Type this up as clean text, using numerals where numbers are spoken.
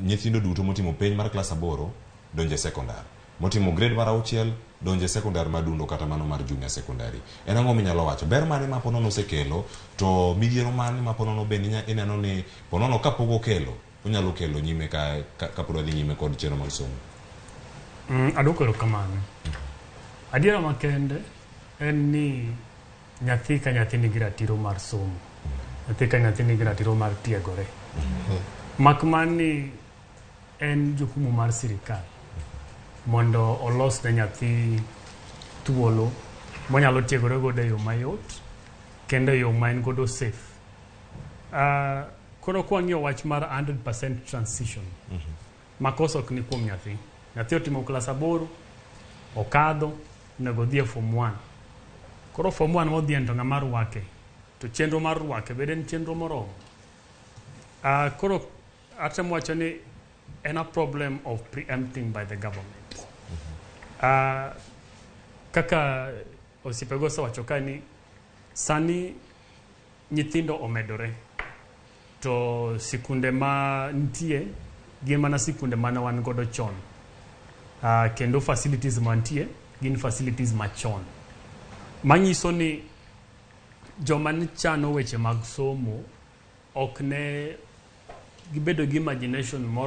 nyithindo duto motimo penj mar klas 8 donje sekondar, motimo grade mar 6 donje sekondar madundo kata mano mar junior secondary. En ang'o minyalo wacho ber mane ma ponono osekelo, to midhiero mane ma ponono bende ineno ni ponono kapok okelo onyalo kelo nyime ka pod odhi nyime kod chenro mag somo? Adwoko kamano. Adiera makende en ni nyathi ka nyathi nigi ratiro mar somo, nyathi ka nyathi nigi ratiro mar tiegore. Makmani en jukumu mar sirkal mondo olosne nyathi thuolo monyalo tiegore godo e yo mayot kendo e yo ma en godo safe. Koro kwang'iyo wach mar 100% transition, makosa ok ni kuom nyathi. Nyathi otimo klas 8, okadho, onego dhi e form 1. Koro form 1 modhi en to ng'ama rwake, to chenro mar rwake bende en chenro moromo. Koro atemo wacho ni en a problem of preempting by the government. Kaka osiepego osewacho ka ni sani nyithindo omedore, to sikunde ma nitie gin mana sikunde mana wan godo chon. Kendo facilities mantie gin facilities machon. Manyiso ni joma ni chano weche mag somo ok ne gibedo gi imagination moro